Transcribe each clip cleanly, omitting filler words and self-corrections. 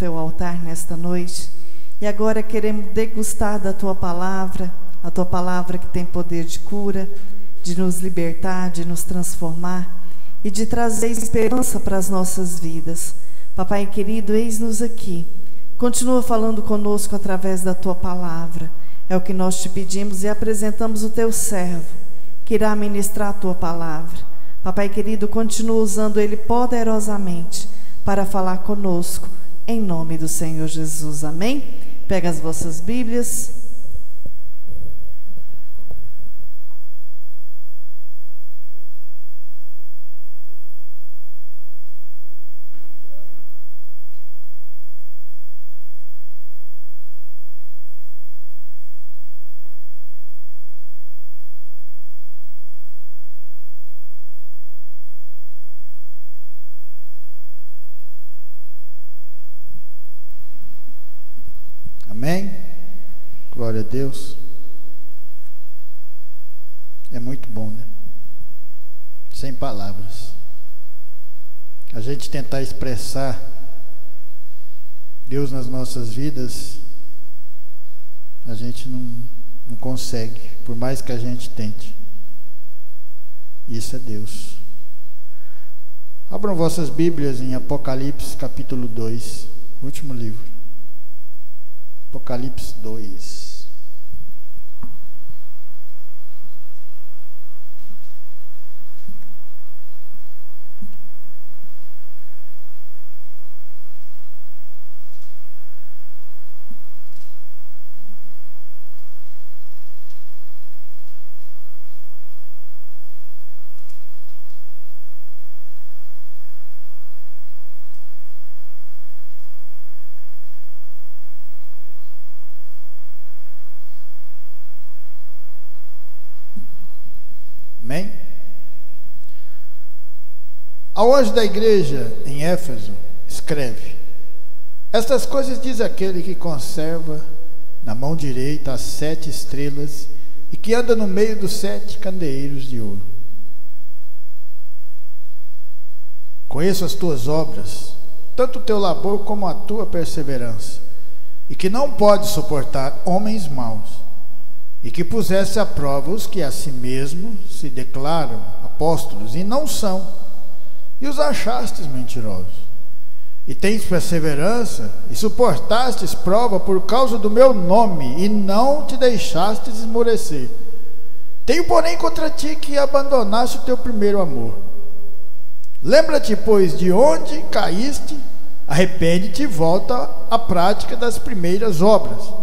teu altar nesta noite. E agora queremos degustar da tua palavra, a tua palavra que tem poder de cura, de nos libertar, de nos transformar e de trazer esperança para as nossas vidas. Papai querido, eis-nos aqui. Continua falando conosco através da tua palavra. É o que nós te pedimos e apresentamos o teu servo, que irá ministrar a tua palavra. Papai querido, continua usando ele poderosamente para falar conosco, em nome do Senhor Jesus. Amém? Pega as vossas Bíblias. Amém? Glória a Deus. É muito bom, né? Sem palavras. A gente tentar expressar Deus nas nossas vidas, a gente não consegue, por mais que a gente tente. Isso é Deus. Abram vossas Bíblias em Apocalipse capítulo 2, último livro. Apocalipse 2. Amém? Ao anjo da igreja em Éfeso, escreve: estas coisas diz aquele que conserva na mão direita as 7 estrelas e que anda no meio dos 7 candeeiros de ouro. Conheço as tuas obras, tanto o teu labor como a tua perseverança, e que não podes suportar homens maus, e que pusesse à prova os que a si mesmos se declaram apóstolos e não são, e os achastes mentirosos. E tens perseverança e suportastes prova por causa do meu nome, e não te deixastes esmorecer. Tenho, porém, contra ti que abandonaste o teu primeiro amor. Lembra-te, pois, de onde caíste, arrepende-te e volta à prática das primeiras obras.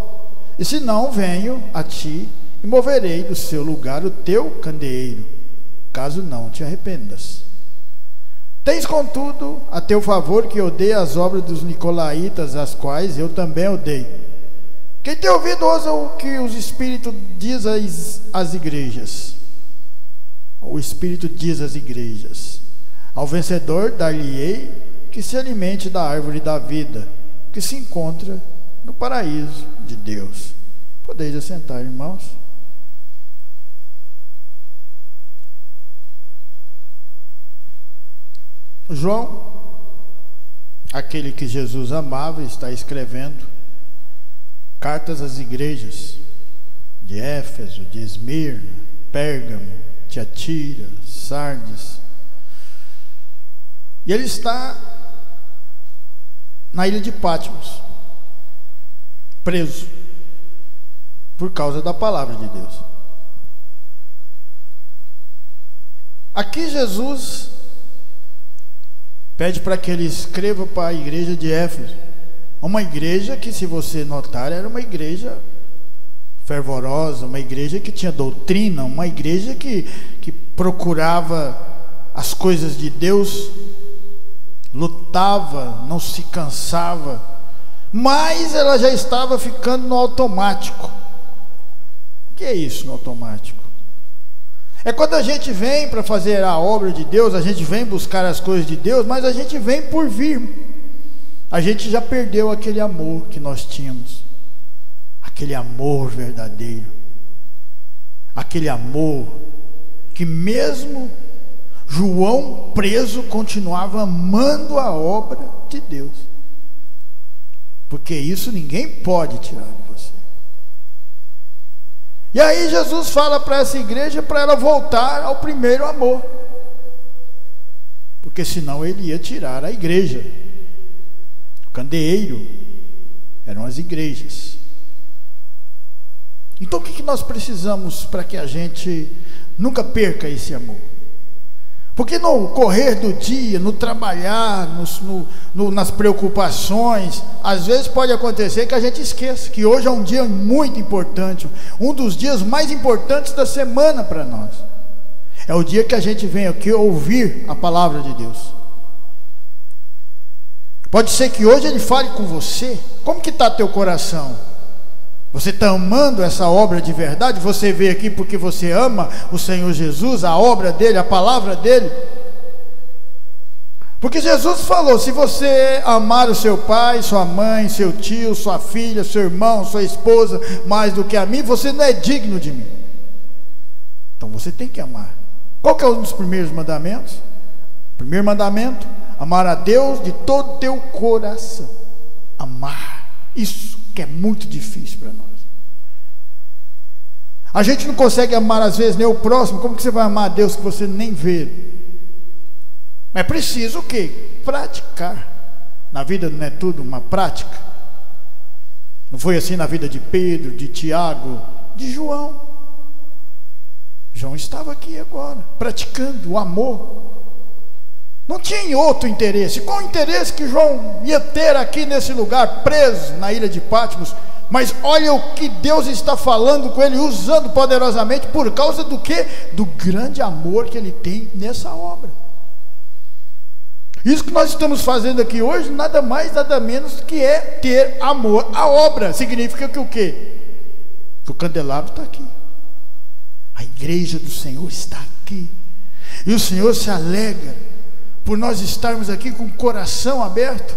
E se não, venho a ti e moverei do seu lugar o teu candeeiro, caso não te arrependas. Tens, contudo, a teu favor que odeia as obras dos nicolaítas, as quais eu também odeio. Quem tem ouvido, ouça o que o Espírito diz às igrejas. O Espírito diz às igrejas: ao vencedor dar-lhe-ei que se alimente da árvore da vida, que se encontra no paraíso de Deus. Podeis assentar, irmãos. João, aquele que Jesus amava, está escrevendo cartas às igrejas de Éfeso, de Esmirna, Pérgamo, Tiatira, Sardes. E ele está na ilha de Patmos, preso por causa da palavra de Deus. Aqui Jesus pede para que ele escreva para a igreja de Éfeso, uma igreja que, se você notar, era uma igreja fervorosa, uma igreja que tinha doutrina, uma igreja que procurava as coisas de Deus, lutava, não se cansava, mas ela já estava ficando no automático. O que é isso no automático? É quando a gente vem para fazer a obra de Deus, a gente vem buscar as coisas de Deus, mas a gente vem por vir. A gente já perdeu aquele amor que nós tínhamos, aquele amor verdadeiro, aquele amor que mesmo João preso continuava amando a obra de Deus. porque isso ninguém pode tirar de você. E aí Jesus fala para essa igreja para ela voltar ao primeiro amor, porque senão ele ia tirar a igreja. O candeeiro eram as igrejas. Então o que nós precisamos para que a gente nunca perca esse amor? Porque no correr do dia, no trabalhar, nas preocupações, às vezes pode acontecer que a gente esqueça que hoje é um dia muito importante, um dos dias mais importantes da semana para nós. É o dia que a gente vem aqui ouvir a palavra de Deus. Pode ser que hoje ele fale com você. Como que está teu coração? Você está amando essa obra de verdade? Você veio aqui porque você ama o Senhor Jesus, a obra dele, a palavra dele? Porque Jesus falou: se você amar o seu pai, sua mãe, seu tio, sua filha, seu irmão, sua esposa mais do que a mim, você não é digno de mim. Então você tem que amar. Qual que é um dos primeiros mandamentos? Primeiro mandamento: amar a Deus de todo o teu coração. Amar, isso que é muito difícil para nós. A gente não consegue amar às vezes nem o próximo. Como que você vai amar a Deus que você nem vê? É preciso o quê? Praticar. Na vida não é tudo uma prática? Não foi assim na vida de Pedro, de Tiago, de João. João estava aqui agora, praticando o amor. Não tinha outro interesse. Qual o interesse que João ia ter aqui nesse lugar, preso na ilha de Patmos? Mas olha o que Deus está falando com ele, usando poderosamente, por causa do quê? Do grande amor que ele tem nessa obra. Isso que nós estamos fazendo aqui hoje, nada mais, nada menos que é ter amor à obra. Significa que o quê? Que o candelabro está aqui, a igreja do Senhor está aqui, e o Senhor se alegra por nós estarmos aqui com o coração aberto.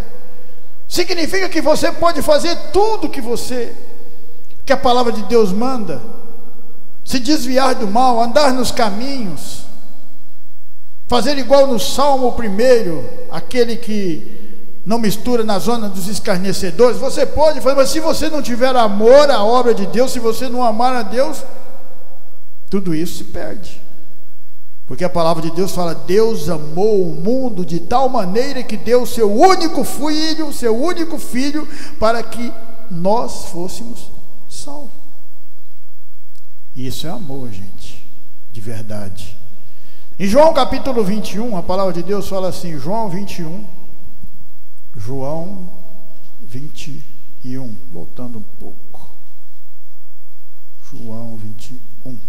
Significa que você pode fazer tudo que a palavra de Deus manda, se desviar do mal, andar nos caminhos, fazer igual no Salmo 1, aquele que não mistura na zona dos escarnecedores. Você pode fazer, mas se você não tiver amor à obra de Deus, se você não amar a Deus, tudo isso se perde. Porque a palavra de Deus fala: Deus amou o mundo de tal maneira que deu seu único filho, para que nós fôssemos salvos. Isso é amor, gente, de verdade. Em João capítulo 21, a palavra de Deus fala assim, João 21, voltando um pouco, João 21.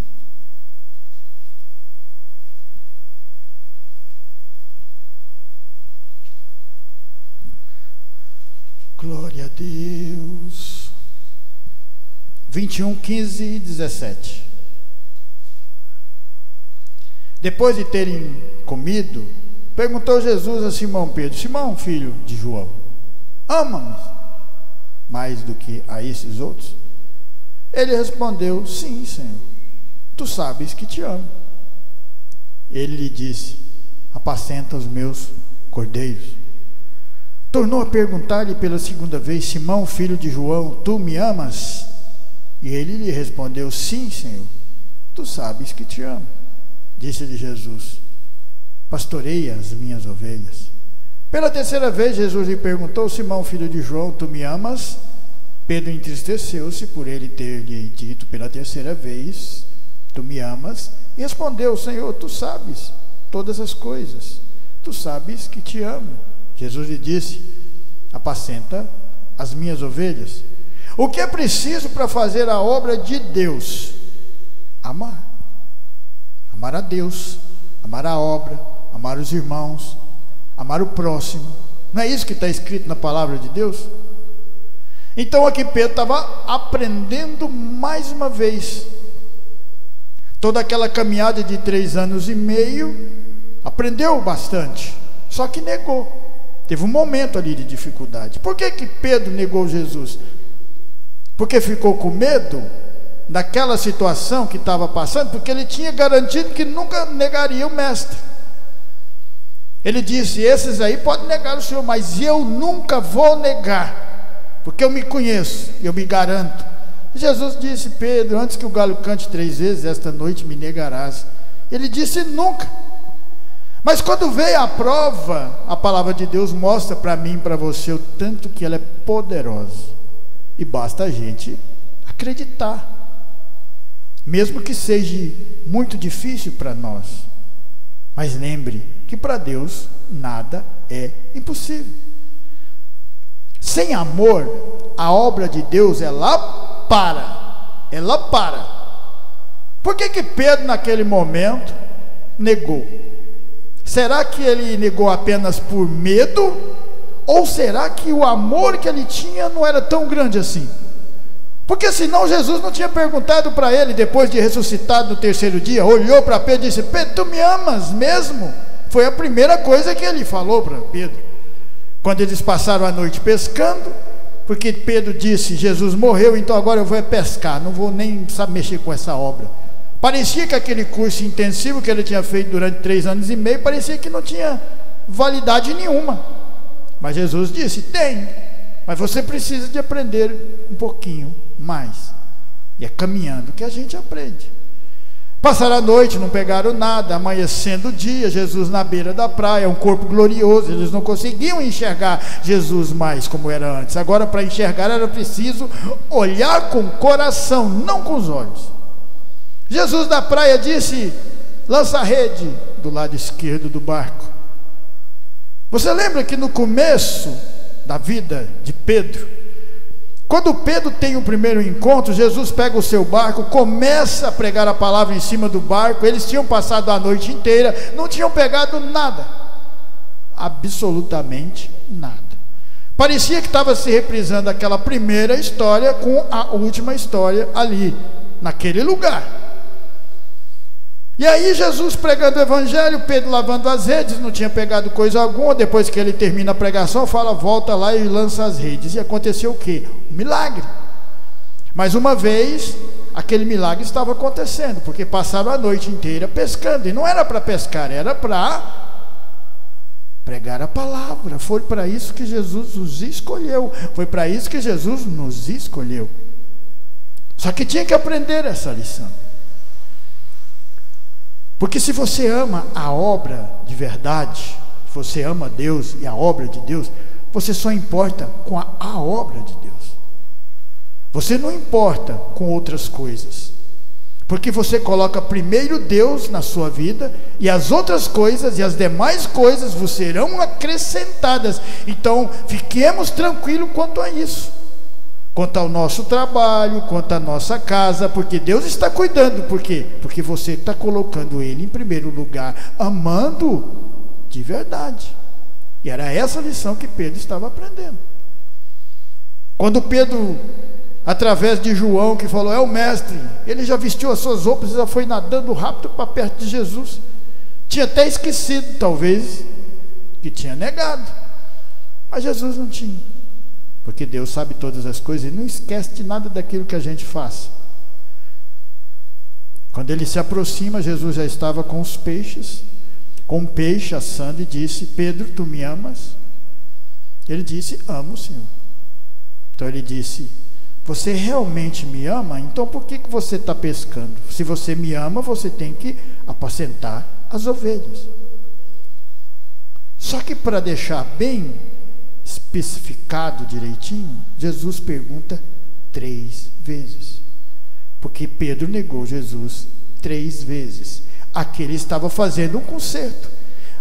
Glória a Deus. 21, 15 e 17. Depois de terem comido, perguntou Jesus a Simão Pedro: Simão, filho de João, ama-me mais do que a esses outros? Ele respondeu: sim, Senhor, tu sabes que te amo. Ele lhe disse: apacenta os meus cordeiros. Tornou a perguntar-lhe pela segunda vez: Simão, filho de João, tu me amas? E ele lhe respondeu: sim, Senhor, tu sabes que te amo. Disse-lhe Jesus: pastoreia as minhas ovelhas. Pela terceira vez Jesus lhe perguntou: Simão, filho de João, tu me amas? Pedro entristeceu-se por ele ter lhe dito pela terceira vez: tu me amas? E respondeu: Senhor, tu sabes todas as coisas, tu sabes que te amo. Jesus lhe disse: apacenta as minhas ovelhas. O que é preciso para fazer a obra de Deus? Amar. Amar a Deus, amar a obra, amar os irmãos, amar o próximo. Não é isso que está escrito na palavra de Deus? Então aqui Pedro estava aprendendo mais uma vez. Toda aquela caminhada de 3 anos e meio, aprendeu bastante, só que negou. Teve um momento ali de dificuldade. Por que Pedro negou Jesus? Porque ficou com medo daquela situação que estava passando, porque ele tinha garantido que nunca negaria o mestre. Ele disse: esses aí podem negar o Senhor, mas eu nunca vou negar. porque eu me conheço, eu me garanto. Jesus disse: Pedro, antes que o galo cante 3 vezes, esta noite me negarás. Ele disse: nunca. Mas quando veio a prova, a palavra de Deus mostra para mim e para você o tanto que ela é poderosa. E basta a gente acreditar, mesmo que seja muito difícil para nós. Mas lembre que para Deus nada é impossível. Sem amor, a obra de Deus ela para. Por que Pedro naquele momento negou? Será que ele negou apenas por medo? Ou será que o amor que ele tinha não era tão grande assim? Porque senão Jesus não tinha perguntado para ele, depois de ressuscitado no 3º dia, olhou para Pedro e disse: Pedro, tu me amas mesmo? Foi a primeira coisa que ele falou para Pedro. Quando eles passaram a noite pescando, porque Pedro disse: Jesus morreu, então agora eu vou pescar, não vou nem mexer com essa obra. Parecia que aquele curso intensivo que ele tinha feito durante 3 anos e meio, parecia que não tinha validade nenhuma. Mas Jesus disse: tem, mas você precisa de aprender um pouquinho mais. E é caminhando que a gente aprende. Passaram a noite, não pegaram nada. Amanhecendo o dia, Jesus na beira da praia, um corpo glorioso. Eles não conseguiam enxergar Jesus mais como era antes. Agora, para enxergar, era preciso olhar com o coração, não com os olhos. Jesus na praia disse: lança a rede do lado esquerdo do barco. Você lembra que no começo da vida de Pedro, quando Pedro tem o primeiro encontro, Jesus pega o seu barco, começa a pregar a palavra em cima do barco. Eles tinham passado a noite inteira, não tinham pegado nada, absolutamente nada. Parecia que estava se reprisando aquela primeira história com a última história ali, naquele lugar. E aí Jesus pregando o evangelho, Pedro lavando as redes, não tinha pegado coisa alguma. Depois que ele termina a pregação, fala: volta lá e lança as redes. E aconteceu o quê? Um milagre. Mais uma vez, aquele milagre estava acontecendo, porque passaram a noite inteira pescando. E não era para pescar, era para pregar a palavra. Foi para isso que Jesus os escolheu. Foi para isso que Jesus nos escolheu. Só que tinha que aprender essa lição. Porque se você ama a obra de verdade, se você ama Deus e a obra de Deus, você só importa com a obra de Deus. Você não importa com outras coisas, porque você coloca primeiro Deus na sua vida, e as outras coisas e as demais coisas vos serão acrescentadas. Então fiquemos tranquilos quanto a isso, quanto ao nosso trabalho, quanto à nossa casa, porque Deus está cuidando. Por quê? Porque você está colocando Ele em primeiro lugar, amando de verdade. E era essa lição que Pedro estava aprendendo. Quando Pedro, através de João, que falou: é o mestre, ele já vestiu as suas roupas e já foi nadando rápido para perto de Jesus. Tinha até esquecido, talvez, que tinha negado. Mas Jesus não tinha. Porque Deus sabe todas as coisas e não esquece de nada daquilo que a gente faz. Quando ele se aproxima, Jesus já estava com os peixes, com um peixe assando, e disse: Pedro, tu me amas? Ele disse: amo, Senhor. Então ele disse: você realmente me ama? Então por que você está pescando? Se você me ama, você tem que apacentar as ovelhas. Só que para deixar bem especificado direitinho, Jesus pergunta 3 vezes, porque Pedro negou Jesus 3 vezes. Aqui ele estava fazendo um conserto.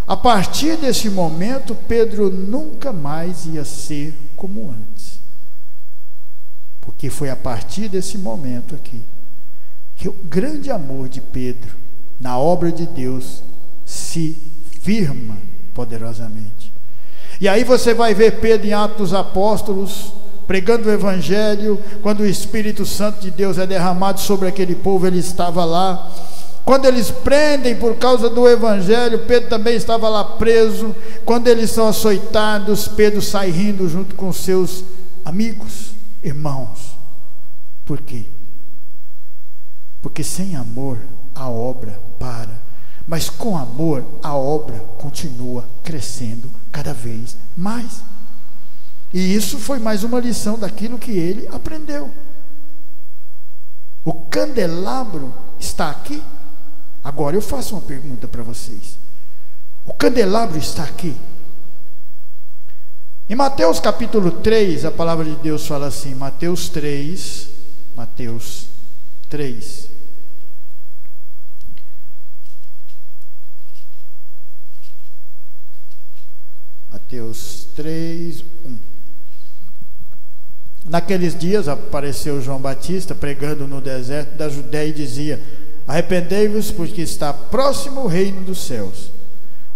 A partir desse momento, Pedro nunca mais ia ser como antes, porque foi a partir desse momento aqui que o grande amor de Pedro na obra de Deus se firma poderosamente. E aí você vai ver Pedro em Atos dos Apóstolos, pregando o Evangelho. Quando o Espírito Santo de Deus é derramado sobre aquele povo, ele estava lá. Quando eles prendem por causa do Evangelho, Pedro também estava lá preso. Quando eles são açoitados, Pedro sai rindo junto com seus amigos, irmãos. Por quê? Porque sem amor a obra para, mas com amor a obra continua crescendo cada vez mais. E isso foi mais uma lição daquilo que ele aprendeu. O candelabro está aqui? Agora eu faço uma pergunta para vocês. O candelabro está aqui? Em Mateus capítulo 3, a palavra de Deus fala assim, Mateus 3, Mateus 3. Mateus 3, 1. Naqueles dias apareceu João Batista pregando no deserto da Judéia e dizia: arrependei-vos, porque está próximo o reino dos céus.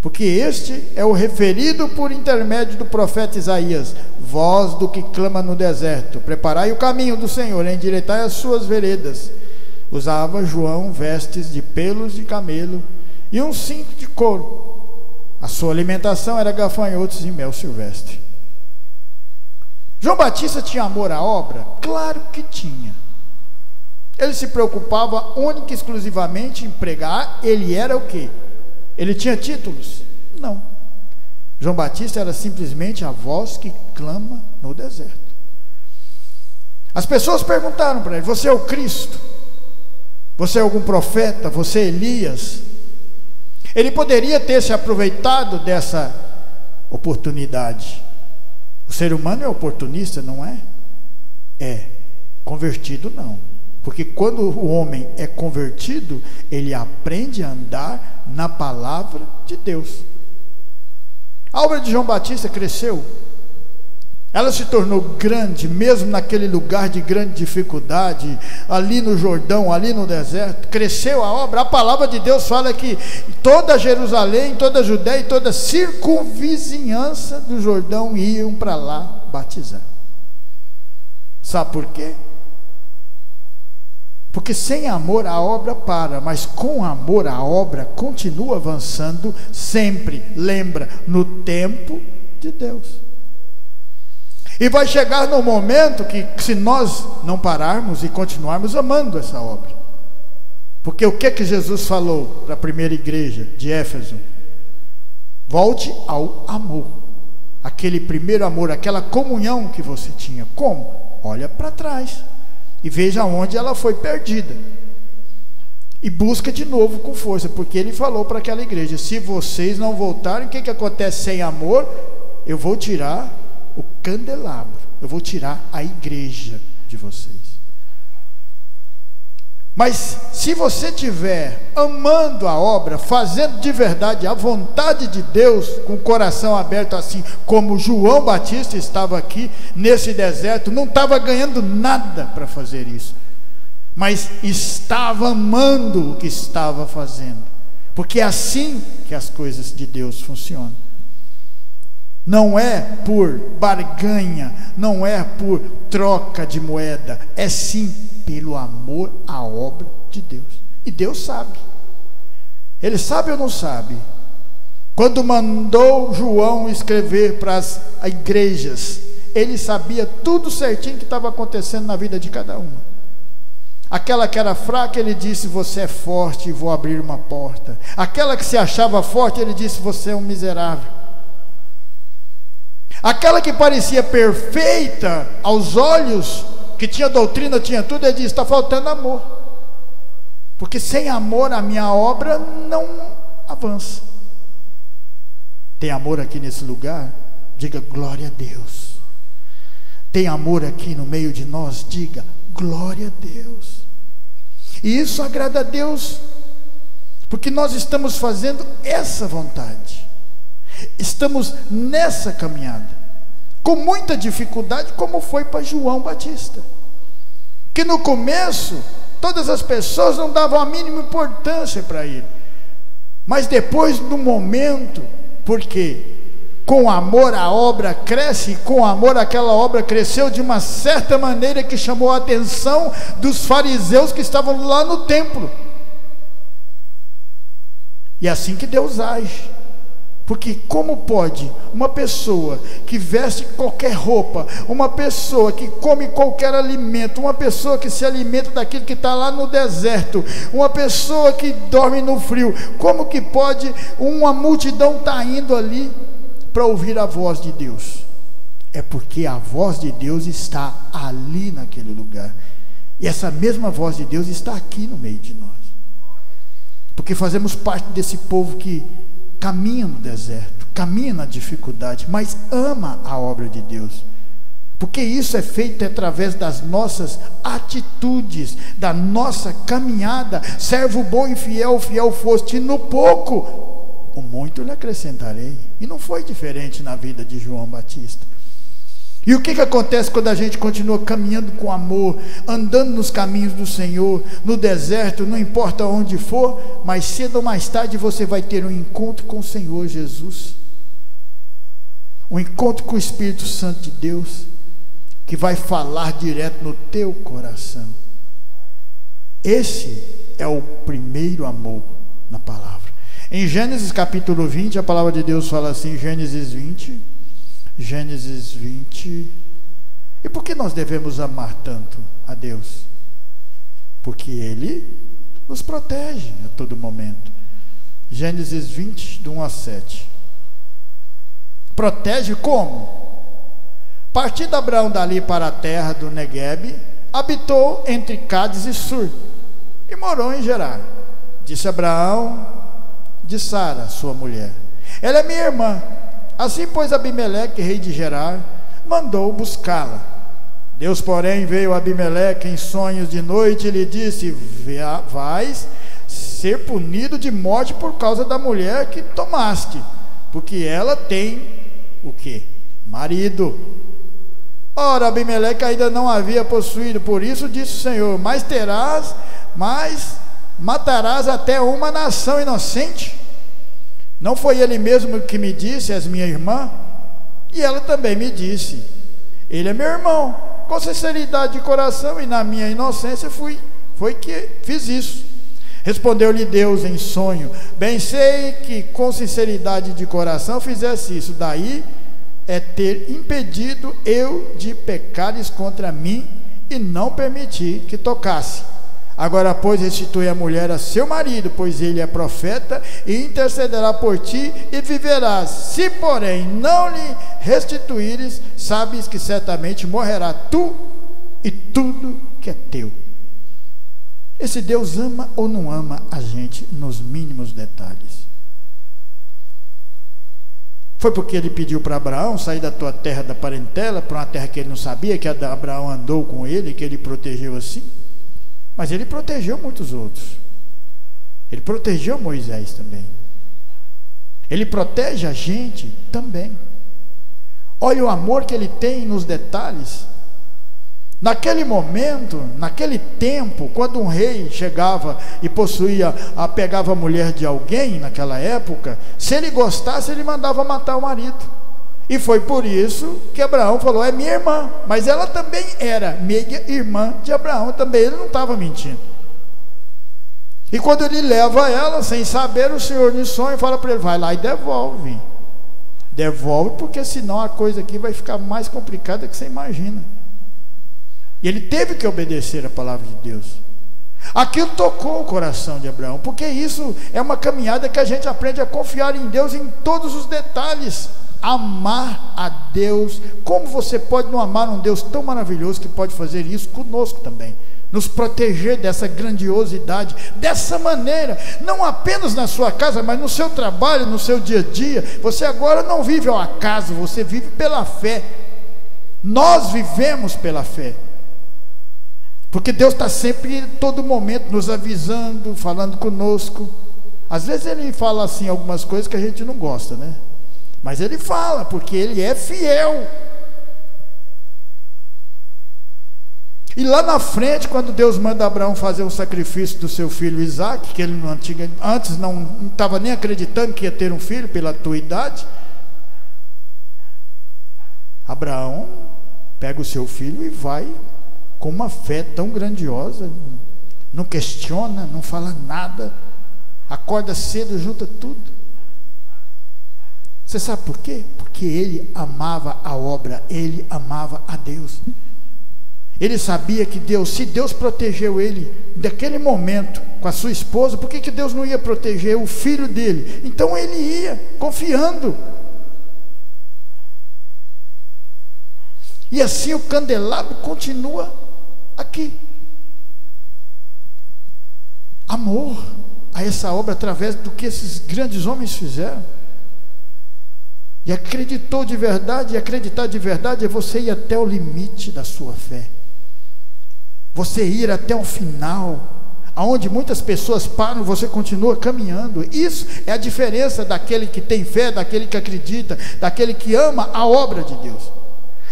Porque este é o referido por intermédio do profeta Isaías: voz do que clama no deserto, preparai o caminho do Senhor, endireitai as suas veredas. Usava João vestes de pelos de camelo e um cinto de couro. A sua alimentação era gafanhotos e mel silvestre. João Batista tinha amor à obra? Claro que tinha. Ele se preocupava única e exclusivamente em pregar. Ele era o quê? Ele tinha títulos? Não. João Batista era simplesmente a voz que clama no deserto. As pessoas perguntaram para ele: você é o Cristo? Você é algum profeta? Você é Elias? Ele poderia ter se aproveitado dessa oportunidade. O ser humano é oportunista, não é? É. Convertido não. Porque quando o homem é convertido, ele aprende a andar na palavra de Deus. A obra de João Batista cresceu. Ela se tornou grande, mesmo naquele lugar de grande dificuldade, ali no Jordão, ali no deserto. Cresceu a obra. A palavra de Deus fala que toda Jerusalém, toda a Judéia e toda a circunvizinhança do Jordão iam para lá batizar. Sabe por quê? Porque sem amor a obra para, mas com amor a obra continua avançando sempre. Lembra, no tempo de Deus. E vai chegar no momento que, se nós não pararmos e continuarmos amando essa obra, porque o que Jesus falou para a primeira igreja de Éfeso? Volte ao amor, aquele primeiro amor, aquela comunhão que você tinha. Como? Olha para trás e veja onde ela foi perdida e busca de novo com força, porque ele falou para aquela igreja: se vocês não voltarem, o que acontece? Sem amor, eu vou tirar o candelabro, eu vou tirar a igreja de vocês. Mas se você estiver amando a obra, fazendo de verdade a vontade de Deus, com o coração aberto, assim como João Batista estava aqui nesse deserto, não estava ganhando nada para fazer isso, mas estava amando o que estava fazendo, porque é assim que as coisas de Deus funcionam. Não é por barganha, não é por troca de moeda, é sim pelo amor à obra de Deus. E Deus sabe. Ele sabe ou não sabe? Quando mandou João escrever para as igrejas, ele sabia tudo certinho que estava acontecendo na vida de cada uma. Aquela que era fraca, ele disse: você é forte e vou abrir uma porta. Aquela que se achava forte, ele disse: você é um miserável. Aquela que parecia perfeita aos olhos, que tinha doutrina, tinha tudo, ele disse: está faltando amor, porque sem amor a minha obra não avança. Tem amor aqui nesse lugar? Diga glória a Deus. Tem amor aqui no meio de nós? Diga glória a Deus. E isso agrada a Deus, porque nós estamos fazendo essa vontade. Estamos nessa caminhada, com muita dificuldade, como foi para João Batista, que no começo todas as pessoas não davam a mínima importância para ele, mas depois, no momento, porque com amor a obra cresce, e com amor aquela obra cresceu de uma certa maneira que chamou a atenção dos fariseus que estavam lá no templo. E é assim que Deus age. Porque como pode uma pessoa que veste qualquer roupa, uma pessoa que come qualquer alimento, uma pessoa que se alimenta daquilo que está lá no deserto, uma pessoa que dorme no frio, como que pode uma multidão estar indo ali para ouvir a voz de Deus? é porque a voz de Deus está ali naquele lugar. E essa mesma voz de Deus está aqui no meio de nós. Porque fazemos parte desse povo que caminha no deserto, caminha na dificuldade, mas ama a obra de Deus. Porque isso é feito através das nossas atitudes, da nossa caminhada. Servo bom e fiel, fiel foste no pouco, o muito lhe acrescentarei. E não foi diferente na vida de João Batista. E o que acontece quando a gente continua caminhando com amor, andando nos caminhos do Senhor, no deserto, não importa onde for, mas cedo ou mais tarde você vai ter um encontro com o Senhor Jesus, um encontro com o Espírito Santo de Deus, que vai falar direto no teu coração. Esse é o primeiro amor na palavra. Em Gênesis capítulo 20, a palavra de Deus fala assim, Gênesis 20. E por que nós devemos amar tanto a Deus? Porque Ele nos protege a todo momento. Gênesis 20, do 1 a 7. Protege como? Partindo Abraão dali para a terra do Neguebe, habitou entre Cádiz e Sur, e morou em Gerar. Disse Abraão de Sara, sua mulher: ela é minha irmã. Assim, pois, Abimeleque, rei de Gerar, mandou buscá-la. Deus, porém, veio a Abimeleque em sonhos de noite e lhe disse: vais ser punido de morte por causa da mulher que tomaste, porque ela tem o quê? Marido. Ora, Abimeleque ainda não havia possuído, por isso disse o Senhor: mas matarás até uma nação inocente. Não foi ele mesmo que me disse: és minha irmã? E ela também me disse: ele é meu irmão. Com sinceridade de coração e na minha inocência foi que fiz isso. Respondeu-lhe Deus em sonho: bem sei que com sinceridade de coração fizesse isso. Daí é ter impedido eu de pecares contra mim e não permiti que tocasse. Agora, pois, restitui a mulher a seu marido, pois ele é profeta, e intercederá por ti e viverás. Se, porém, não lhe restituíres, sabes que certamente morrerá tu e tudo que é teu. Esse Deus ama ou não ama a gente nos mínimos detalhes? Foi porque ele pediu para Abraão sair da tua terra da parentela para uma terra que ele não sabia, que Abraão andou com ele, que ele protegeu assim? Mas ele protegeu muitos outros. Ele protegeu Moisés também. Ele protege a gente também. Olha o amor que ele tem nos detalhes. Naquele momento, naquele tempo, quando um rei chegava e pegava a mulher de alguém naquela época, se ele gostasse, ele mandava matar o marido. E foi por isso que Abraão falou: é minha irmã. Mas ela também era meia irmã de Abraão, também ele não estava mentindo. E quando ele leva ela, sem saber, o Senhor de sonho fala para ele: vai lá e devolve. Devolve, porque senão a coisa aqui vai ficar mais complicada que você imagina. E ele teve que obedecer a palavra de Deus. Aquilo tocou o coração de Abraão, porque isso é uma caminhada que a gente aprende a confiar em Deus em todos os detalhes. Amar a Deus. Como você pode não amar um Deus tão maravilhoso que pode fazer isso conosco também, nos proteger dessa grandiosidade, dessa maneira, não apenas na sua casa, mas no seu trabalho, no seu dia a dia. Você agora não vive ao acaso, você vive pela fé. Nós vivemos pela fé, porque Deus está sempre, todo momento, nos avisando, falando conosco. Às vezes Ele fala assim algumas coisas que a gente não gosta, né? Mas Ele fala, porque Ele é fiel. E lá na frente, quando Deus manda Abraão fazer um sacrifício do seu filho Isaque, que ele antes não estava nem acreditando que ia ter um filho pela tua idade, Abraão pega o seu filho e vai com uma fé tão grandiosa, não questiona, não fala nada, acorda cedo, junta tudo. Você sabe por quê? Porque ele amava a obra, ele amava a Deus. Ele sabia que Deus, se Deus protegeu ele daquele momento com a sua esposa, por que Deus não ia proteger o filho dele? Então ele ia confiando. E assim o candelabro continua aqui. Amor a essa obra através do que esses grandes homens fizeram. E acreditou de verdade, e acreditar de verdade é você ir até o limite da sua fé. Você ir até o final, aonde muitas pessoas param, você continua caminhando. Isso é a diferença daquele que tem fé, daquele que acredita, daquele que ama a obra de Deus.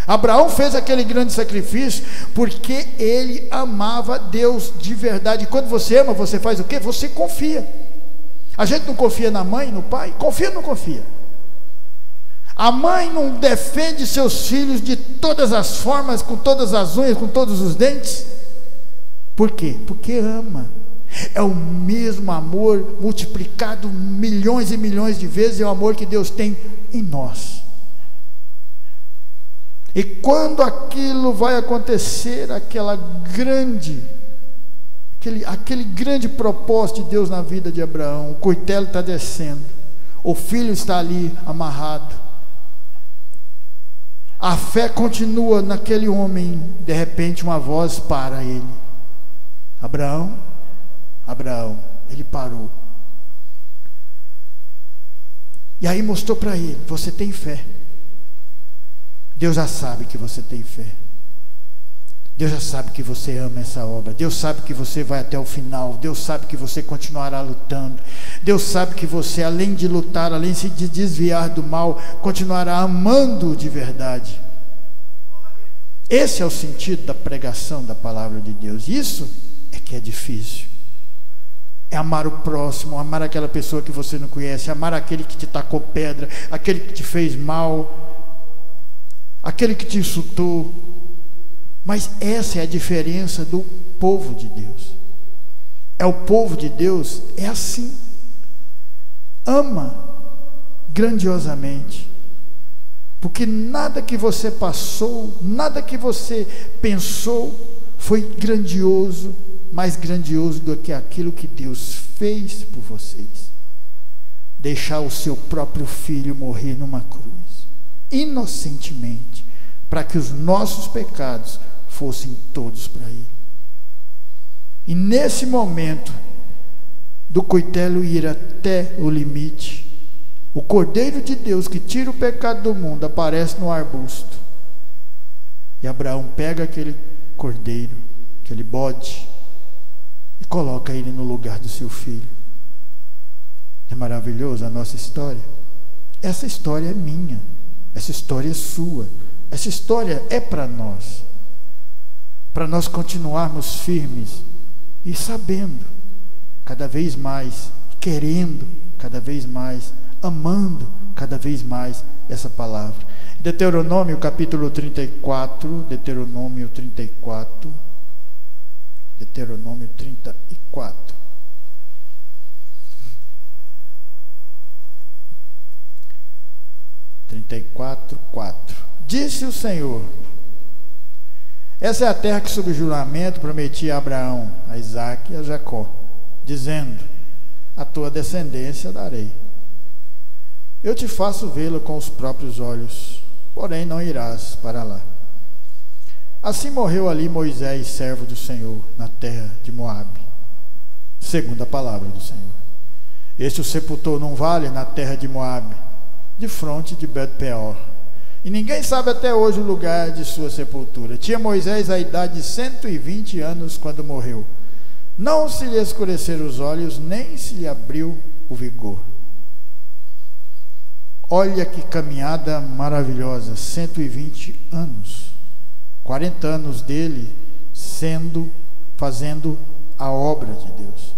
Abraão fez aquele grande sacrifício porque ele amava Deus de verdade. E quando você ama, você faz o quê? Você confia. A gente não confia na mãe, no pai? Confia ou não confia? A mãe não defende seus filhos de todas as formas, com todas as unhas, com todos os dentes? Por quê? Porque ama. É o mesmo amor multiplicado milhões e milhões de vezes. É o amor que Deus tem em nós. E quando aquilo vai acontecer, aquele grande propósito de Deus na vida de Abraão, o coitelo está descendo, o filho está ali amarrado, a fé continua naquele homem. De repente uma voz para ele: Abraão, Abraão. Ele parou. E aí mostrou para ele: você tem fé. Deus já sabe que você tem fé. Deus já sabe que você ama essa obra. Deus sabe que você vai até o final. Deus sabe que você continuará lutando. Deus sabe que você, além de lutar, além de desviar do mal, continuará amando de verdade. Esse é o sentido da pregação da palavra de Deus. Isso é que é difícil. É amar o próximo, amar aquela pessoa que você não conhece, amar aquele que te tacou pedra, aquele que te fez mal, aquele que te insultou. Mas essa é a diferença do povo de Deus. O povo de Deus é assim. Ama grandiosamente. Porque nada que você passou, nada que você pensou foi grandioso, mais grandioso do que aquilo que Deus fez por vocês. Deixar o seu próprio filho morrer numa cruz, inocentemente, para que os nossos pecados fossem todos para ele. E nesse momento do coitelo ir até o limite, o Cordeiro de Deus que tira o pecado do mundo aparece no arbusto. E Abraão pega aquele cordeiro, aquele bode, e coloca ele no lugar do seu filho. É maravilhoso a nossa história. Essa história é minha, essa história é sua, essa história é para nós continuarmos firmes e sabendo cada vez mais, querendo cada vez mais, amando cada vez mais essa palavra. Deuteronômio capítulo 34, Deuteronômio 34, 4. Disse o Senhor: essa é a terra que sob juramento prometi a Abraão, a Isaque e a Jacó, dizendo: a tua descendência darei. Eu te faço vê-la com os próprios olhos, porém não irás para lá. Assim morreu ali Moisés, servo do Senhor, na terra de Moabe, segundo a palavra do Senhor. Este o sepultou num vale na terra de Moabe, de fronte de Bet-peor. E ninguém sabe até hoje o lugar de sua sepultura. Tinha Moisés a idade de 120 anos quando morreu. Não se lhe escureceram os olhos, nem se lhe abriu o vigor. Olha que caminhada maravilhosa, 120 anos. 40 anos dele fazendo a obra de Deus.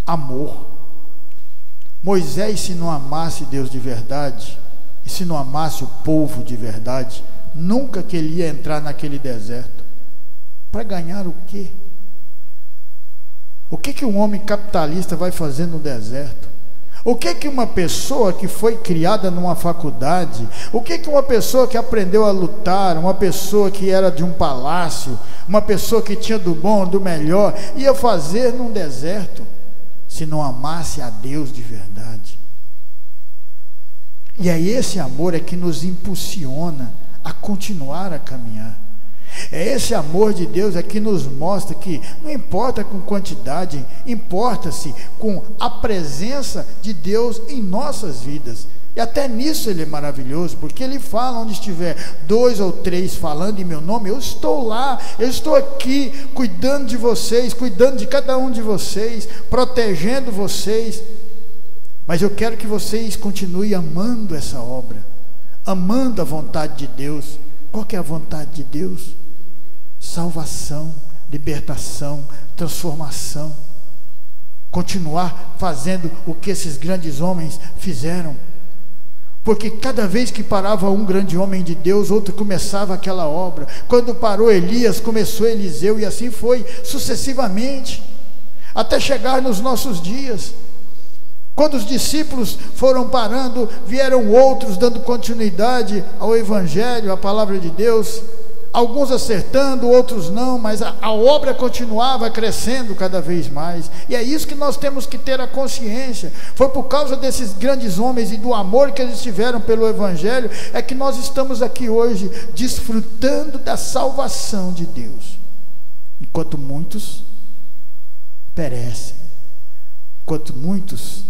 Amor. Moisés, se não amasse Deus de verdade, e se não amasse o povo de verdade, nunca que ele ia entrar naquele deserto. Para ganhar o quê? O que um homem capitalista vai fazer no deserto? O que uma pessoa que foi criada numa faculdade, o que uma pessoa que aprendeu a lutar, uma pessoa que era de um palácio, uma pessoa que tinha do bom, do melhor, ia fazer num deserto, se não amasse a Deus de verdade? E é esse amor que nos impulsiona a continuar a caminhar. É esse amor de Deus que nos mostra que não importa com quantidade, importa-se com a presença de Deus em nossas vidas. E até nisso Ele é maravilhoso, porque Ele fala: onde estiver 2 ou 3 falando em meu nome, eu estou lá, eu estou aqui, cuidando de vocês, cuidando de cada um de vocês, protegendo vocês. Mas eu quero que vocês continuem amando essa obra, amando a vontade de Deus. Qual que é a vontade de Deus? Salvação, libertação, transformação. Continuar fazendo o que esses grandes homens fizeram. Porque cada vez que parava um grande homem de Deus, outro começava aquela obra. Quando parou Elias, começou Eliseu, e assim foi sucessivamente, até chegar nos nossos dias. Quando os discípulos foram parando, vieram outros dando continuidade ao Evangelho, à palavra de Deus, alguns acertando, outros não, mas a obra continuava crescendo cada vez mais. E é isso que nós temos que ter a consciência. Foi por causa desses grandes homens e do amor que eles tiveram pelo Evangelho, é que nós estamos aqui hoje, desfrutando da salvação de Deus, enquanto muitos perecem, enquanto muitos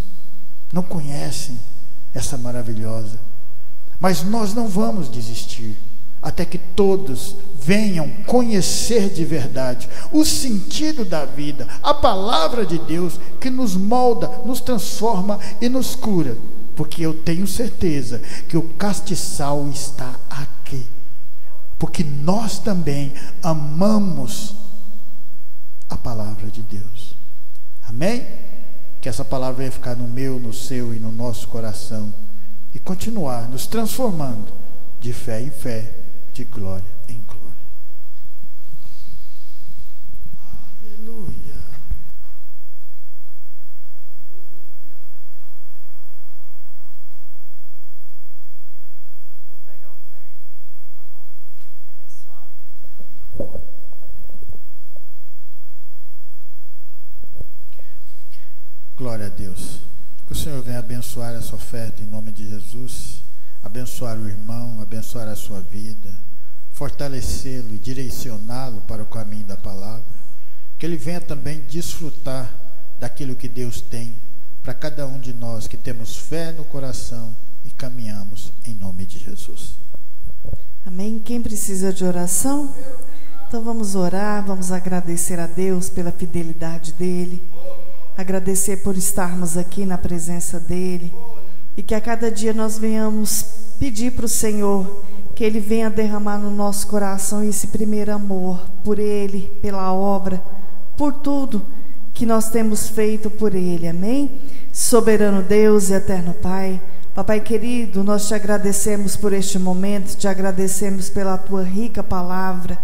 não conhecem essa maravilhosa. Mas nós não vamos desistir até que todos venham conhecer de verdade o sentido da vida, a palavra de Deus que nos molda, nos transforma e nos cura. Porque eu tenho certeza que o castiçal está aqui, porque nós também amamos a palavra de Deus. Amém? Que essa palavra venha ficar no meu, no seu e no nosso coração, e continuar nos transformando de fé em fé, de glória em glória. Aleluia. Vou pegar o oferta. Vamos abençoar. Glória a Deus. Que o Senhor venha abençoar essa oferta em nome de Jesus, abençoar o irmão, abençoar a sua vida, fortalecê-lo e direcioná-lo para o caminho da palavra. Que ele venha também desfrutar daquilo que Deus tem para cada um de nós que temos fé no coração e caminhamos em nome de Jesus. Amém? Quem precisa de oração? Então vamos orar, vamos agradecer a Deus pela fidelidade dEle, agradecer por estarmos aqui na presença dEle, e que a cada dia nós venhamos pedir para o Senhor que Ele venha derramar no nosso coração esse primeiro amor por Ele, pela obra, por tudo que nós temos feito por Ele. Amém? Soberano Deus e eterno Pai, Papai querido, nós te agradecemos por este momento, te agradecemos pela tua rica palavra.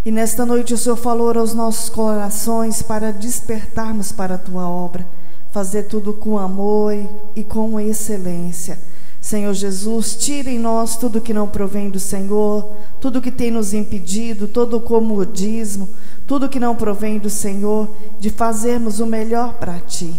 E nesta noite o Senhor falou aos nossos corações para despertarmos para a tua obra, fazer tudo com amor e com excelência. Senhor Jesus, tira em nós tudo que não provém do Senhor, tudo que tem nos impedido, todo o comodismo, tudo que não provém do Senhor, de fazermos o melhor para Ti.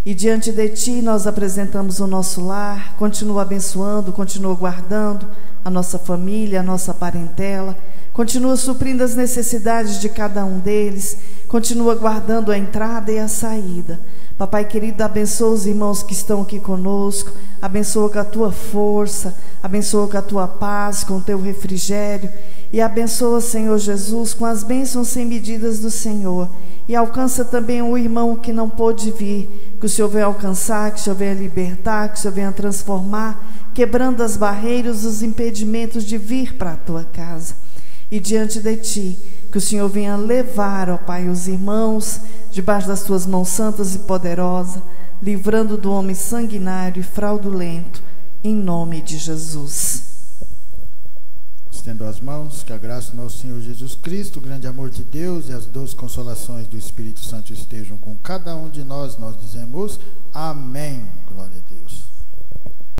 E diante de Ti nós apresentamos o nosso lar, continua abençoando, continua guardando a nossa família, a nossa parentela, continua suprindo as necessidades de cada um deles, continua guardando a entrada e a saída. Papai querido, abençoa os irmãos que estão aqui conosco, abençoa com a tua força, abençoa com a tua paz, com o teu refrigério, e abençoa, Senhor Jesus, com as bênçãos sem medidas do Senhor, e alcança também o irmão que não pôde vir, que o Senhor venha alcançar, que o Senhor venha libertar, que o Senhor venha transformar, quebrando as barreiras, os impedimentos de vir para a tua casa. E diante de Ti, que o Senhor venha levar, ó Pai, os irmãos debaixo das Tuas mãos santas e poderosas, livrando do homem sanguinário e fraudulento, em nome de Jesus. Estendo as mãos, que a graça do nosso Senhor Jesus Cristo, o grande amor de Deus e as doces consolações do Espírito Santo estejam com cada um de nós. Nós dizemos amém. Glória a Deus.